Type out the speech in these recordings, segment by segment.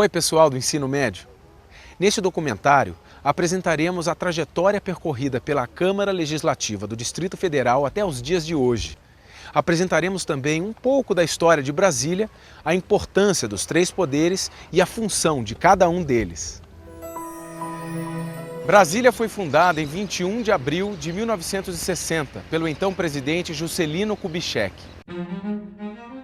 Oi, pessoal do ensino médio. Neste documentário, apresentaremos a trajetória percorrida pela Câmara Legislativa do Distrito Federal até os dias de hoje. Apresentaremos também um pouco da história de Brasília, a importância dos três poderes e a função de cada um deles. Brasília foi fundada em 21 de abril de 1960 pelo então presidente Juscelino Kubitschek.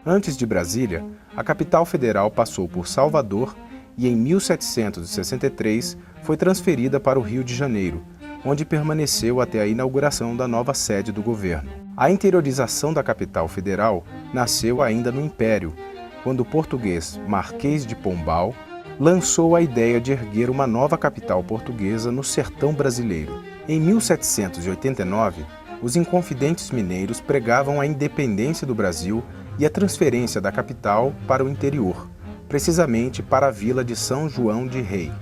Antes de Brasília, a capital federal passou por Salvador e em 1763 foi transferida para o Rio de Janeiro, onde permaneceu até a inauguração da nova sede do governo. A interiorização da capital federal nasceu ainda no Império, quando o português Marquês de Pombal lançou a ideia de erguer uma nova capital portuguesa no sertão brasileiro. Em 1789, os inconfidentes mineiros pregavam a independência do Brasil e a transferência da capital para o interior, precisamente para a vila de São João de Rei.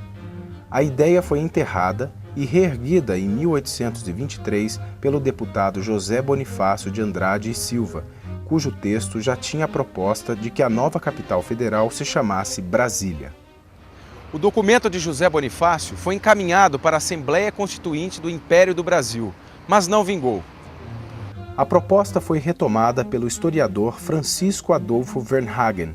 A ideia foi enterrada e reerguida em 1823 pelo deputado José Bonifácio de Andrade e Silva, cujo texto já tinha a proposta de que a nova capital federal se chamasse Brasília. O documento de José Bonifácio foi encaminhado para a Assembleia Constituinte do Império do Brasil, mas não vingou. A proposta foi retomada pelo historiador Francisco Adolfo Wernhagen,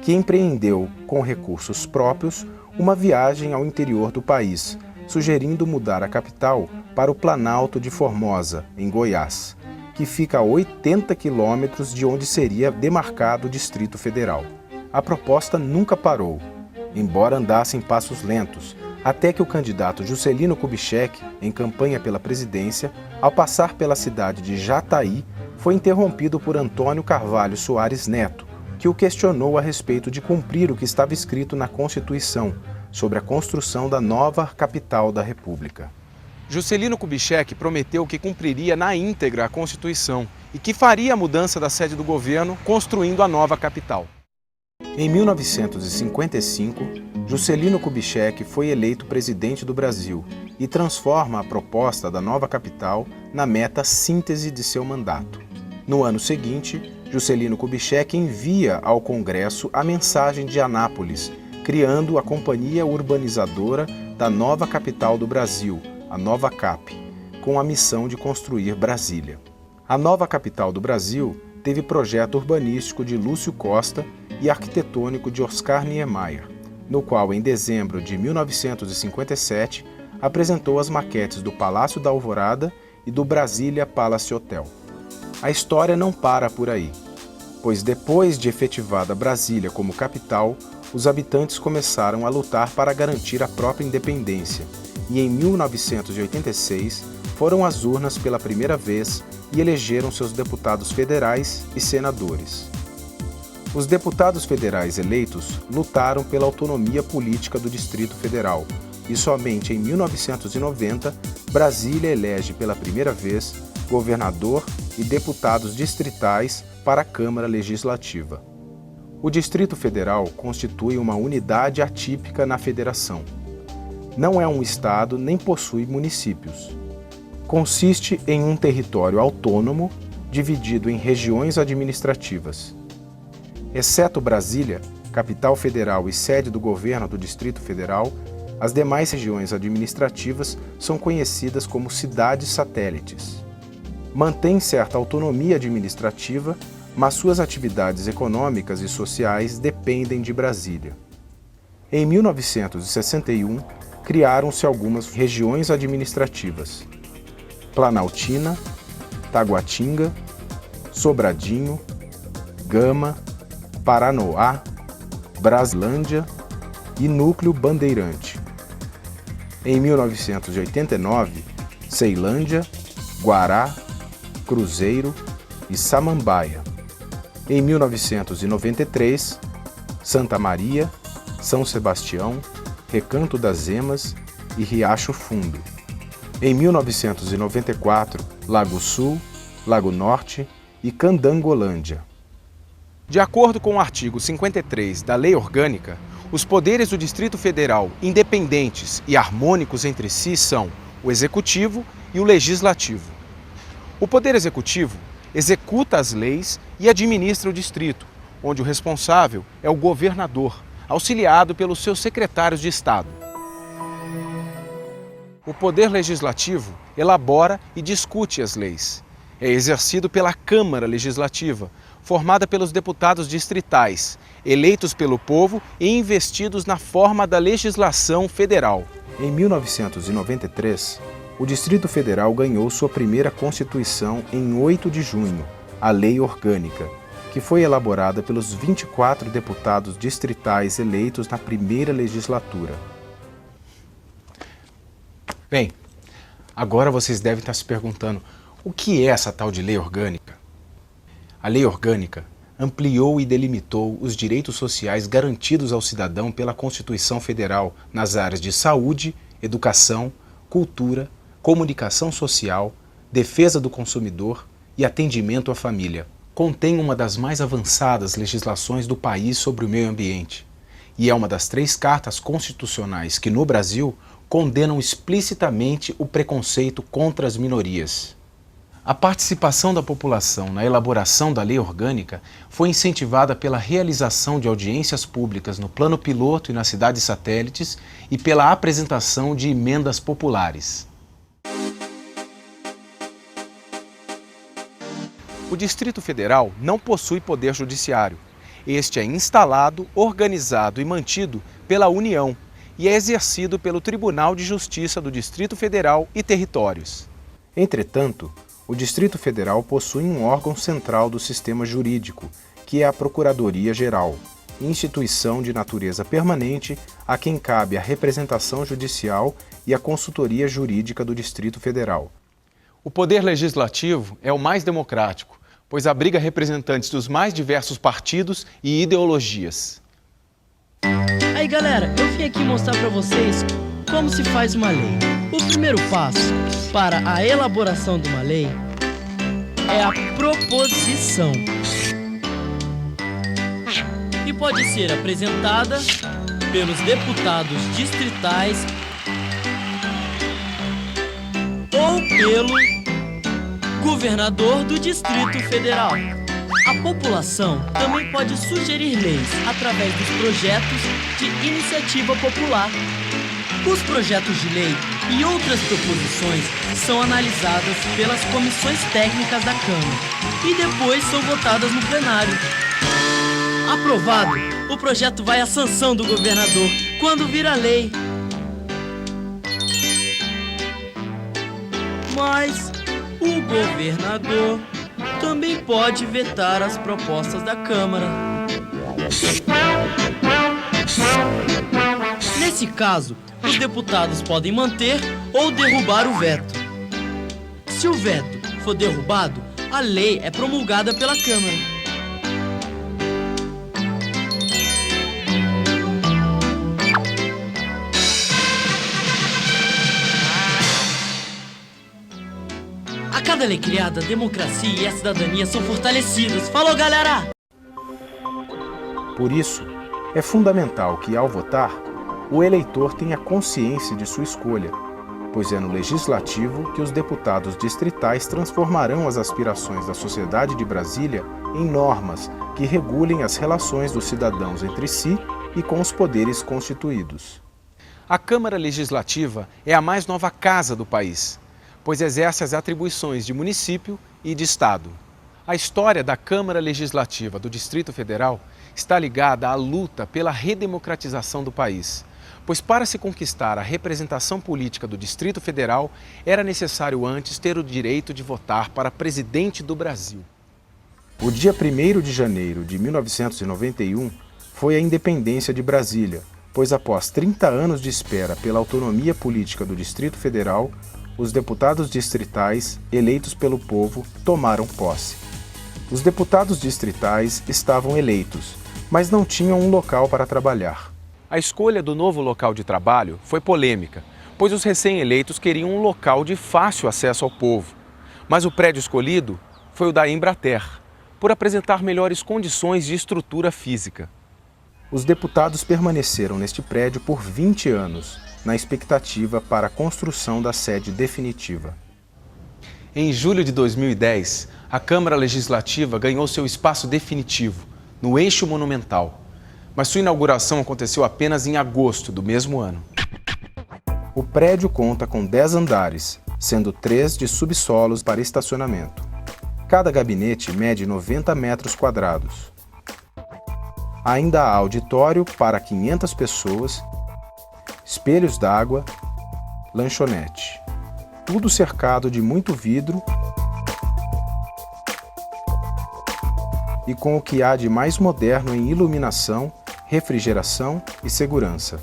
que empreendeu, com recursos próprios, uma viagem ao interior do país, sugerindo mudar a capital para o Planalto de Formosa, em Goiás, que fica a 80 quilômetros de onde seria demarcado o Distrito Federal. A proposta nunca parou, embora andasse em passos lentos, até que o candidato Juscelino Kubitschek, em campanha pela presidência, ao passar pela cidade de Jataí, foi interrompido por Antônio Carvalho Soares Neto, que o questionou a respeito de cumprir o que estava escrito na Constituição, sobre a construção da nova capital da República. Juscelino Kubitschek prometeu que cumpriria na íntegra a Constituição e que faria a mudança da sede do governo, construindo a nova capital. Em 1955, Juscelino Kubitschek foi eleito presidente do Brasil e transforma a proposta da nova capital na meta síntese de seu mandato. No ano seguinte, Juscelino Kubitschek envia ao Congresso a mensagem de Anápolis, criando a Companhia Urbanizadora da nova capital do Brasil, a Nova Cap, com a missão de construir Brasília. A nova capital do Brasil teve projeto urbanístico de Lúcio Costa e arquitetônico de Oscar Niemeyer, no qual, em dezembro de 1957, apresentou as maquetes do Palácio da Alvorada e do Brasília Palace Hotel. A história não para por aí, pois depois de efetivada Brasília como capital, os habitantes começaram a lutar para garantir a própria independência e, em 1986, foram às urnas pela primeira vez e elegeram seus deputados federais e senadores. Os deputados federais eleitos lutaram pela autonomia política do Distrito Federal e somente em 1990 Brasília elege pela primeira vez governador e deputados distritais para a Câmara Legislativa. O Distrito Federal constitui uma unidade atípica na federação. Não é um estado nem possui municípios. Consiste em um território autônomo dividido em regiões administrativas. Exceto Brasília, capital federal e sede do governo do Distrito Federal, as demais regiões administrativas são conhecidas como cidades satélites. Mantém certa autonomia administrativa, mas suas atividades econômicas e sociais dependem de Brasília. Em 1961, criaram-se algumas regiões administrativas: Planaltina, Taguatinga, Sobradinho, Gama, Paranoá, Braslândia e Núcleo Bandeirante. Em 1989, Ceilândia, Guará, Cruzeiro e Samambaia. Em 1993, Santa Maria, São Sebastião, Recanto das Emas e Riacho Fundo. Em 1994, Lago Sul, Lago Norte e Candangolândia. De acordo com o artigo 53 da Lei Orgânica, os poderes do Distrito Federal, independentes e harmônicos entre si, são o Executivo e o Legislativo. O Poder Executivo executa as leis e administra o distrito, onde o responsável é o governador, auxiliado pelos seus secretários de Estado. O Poder Legislativo elabora e discute as leis. É exercido pela Câmara Legislativa, formada pelos deputados distritais, eleitos pelo povo e investidos na forma da legislação federal. Em 1993, o Distrito Federal ganhou sua primeira Constituição em 8 de junho, a Lei Orgânica, que foi elaborada pelos 24 deputados distritais eleitos na primeira legislatura. Bem, agora vocês devem estar se perguntando, o que é essa tal de lei orgânica? A lei orgânica ampliou e delimitou os direitos sociais garantidos ao cidadão pela Constituição Federal nas áreas de saúde, educação, cultura, comunicação social, defesa do consumidor e atendimento à família. Contém uma das mais avançadas legislações do país sobre o meio ambiente e é uma das 3 cartas constitucionais que, no Brasil, condenam explicitamente o preconceito contra as minorias. A participação da população na elaboração da lei orgânica foi incentivada pela realização de audiências públicas no plano piloto e nas cidades satélites e pela apresentação de emendas populares. O Distrito Federal não possui poder judiciário. Este é instalado, organizado e mantido pela União e é exercido pelo Tribunal de Justiça do Distrito Federal e Territórios. Entretanto, o Distrito Federal possui um órgão central do sistema jurídico, que é a Procuradoria-Geral, instituição de natureza permanente a quem cabe a representação judicial e a consultoria jurídica do Distrito Federal. O Poder Legislativo é o mais democrático, pois abriga representantes dos mais diversos partidos e ideologias. Aí galera, eu vim aqui mostrar para vocês como se faz uma lei. O primeiro passo para a elaboração de uma lei é a proposição. E pode ser apresentada pelos deputados distritais ou pelo governador do Distrito Federal. A população também pode sugerir leis através dos projetos de iniciativa popular. Os projetos de lei e outras proposições são analisadas pelas comissões técnicas da Câmara e depois são votadas no plenário. Aprovado, o projeto vai à sanção do governador quando vira lei. Mas o governador também pode vetar as propostas da Câmara. Nesse caso, os deputados podem manter ou derrubar o veto. Se o veto for derrubado, a lei é promulgada pela Câmara. A cada lei criada, a democracia e a cidadania são fortalecidas. Falou, galera! Por isso, é fundamental que, ao votar, o eleitor tenha consciência de sua escolha, pois é no Legislativo que os deputados distritais transformarão as aspirações da sociedade de Brasília em normas que regulem as relações dos cidadãos entre si e com os poderes constituídos. A Câmara Legislativa é a mais nova casa do país, pois exerce as atribuições de município e de Estado. A história da Câmara Legislativa do Distrito Federal está ligada à luta pela redemocratização do país, pois para se conquistar a representação política do Distrito Federal, era necessário antes ter o direito de votar para presidente do Brasil. O dia 1º de janeiro de 1991 foi a independência de Brasília, pois após 30 anos de espera pela autonomia política do Distrito Federal, os deputados distritais, eleitos pelo povo, tomaram posse. Os deputados distritais estavam eleitos, mas não tinham um local para trabalhar. A escolha do novo local de trabalho foi polêmica, pois os recém-eleitos queriam um local de fácil acesso ao povo. Mas o prédio escolhido foi o da Embrater, por apresentar melhores condições de estrutura física. Os deputados permaneceram neste prédio por 20 anos, na expectativa para a construção da sede definitiva. Em julho de 2010, a Câmara Legislativa ganhou seu espaço definitivo, no Eixo Monumental. mas sua inauguração aconteceu apenas em agosto do mesmo ano. O prédio conta com 10 andares, sendo 3 de subsolos para estacionamento. Cada gabinete mede 90 metros quadrados. Ainda há auditório para 500 pessoas, espelhos d'água, lanchonete. Tudo cercado de muito vidro e com o que há de mais moderno em iluminação, refrigeração e segurança.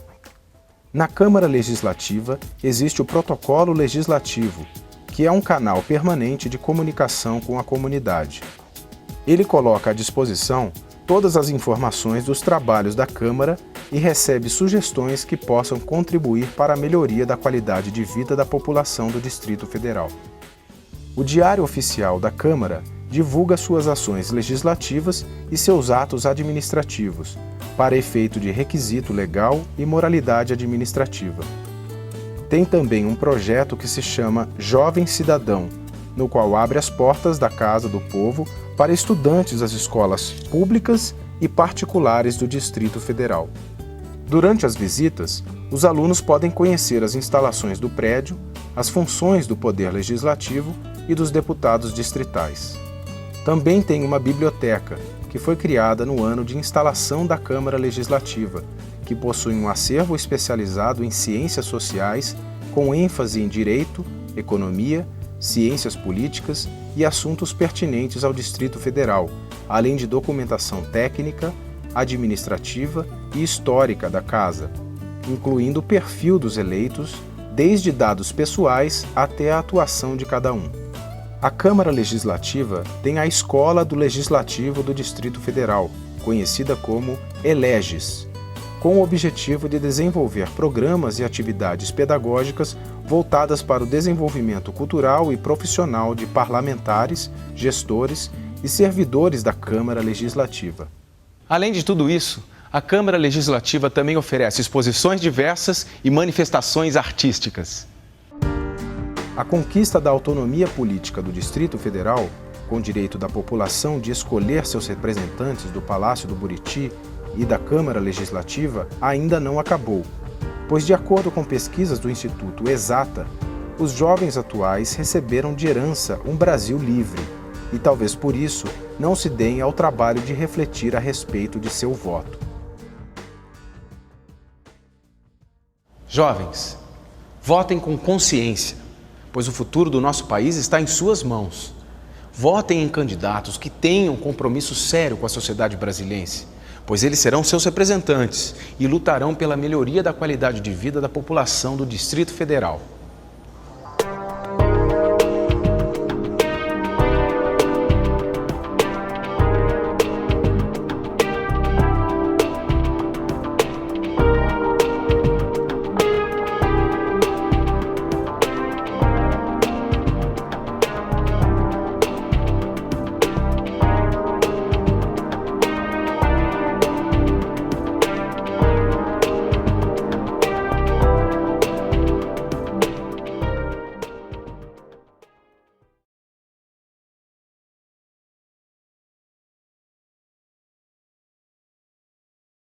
Na Câmara Legislativa existe o Protocolo Legislativo, que é um canal permanente de comunicação com a comunidade. Ele coloca à disposição todas as informações dos trabalhos da Câmara e recebe sugestões que possam contribuir para a melhoria da qualidade de vida da população do Distrito Federal. O Diário Oficial da Câmara divulga suas ações legislativas e seus atos administrativos, para efeito de requisito legal e moralidade administrativa. Tem também um projeto que se chama Jovem Cidadão, no qual abre as portas da Casa do Povo para estudantes das escolas públicas e particulares do Distrito Federal. Durante as visitas, os alunos podem conhecer as instalações do prédio, as funções do Poder Legislativo e dos deputados distritais. Também tem uma biblioteca, que foi criada no ano de instalação da Câmara Legislativa, que possui um acervo especializado em ciências sociais, com ênfase em direito, economia, ciências políticas e assuntos pertinentes ao Distrito Federal, além de documentação técnica, administrativa e histórica da Casa, incluindo o perfil dos eleitos, desde dados pessoais até a atuação de cada um. A Câmara Legislativa tem a Escola do Legislativo do Distrito Federal, conhecida como ELEGES, com o objetivo de desenvolver programas e atividades pedagógicas voltadas para o desenvolvimento cultural e profissional de parlamentares, gestores e servidores da Câmara Legislativa. Além de tudo isso, a Câmara Legislativa também oferece exposições diversas e manifestações artísticas. A conquista da autonomia política do Distrito Federal, com direito da população de escolher seus representantes do Palácio do Buriti e da Câmara Legislativa, ainda não acabou, pois, de acordo com pesquisas do Instituto Exata, os jovens atuais receberam de herança um Brasil livre e, talvez por isso, não se deem ao trabalho de refletir a respeito de seu voto. Jovens, votem com consciência, pois o futuro do nosso país está em suas mãos. Votem em candidatos que tenham compromisso sério com a sociedade brasilense, pois eles serão seus representantes e lutarão pela melhoria da qualidade de vida da população do Distrito Federal.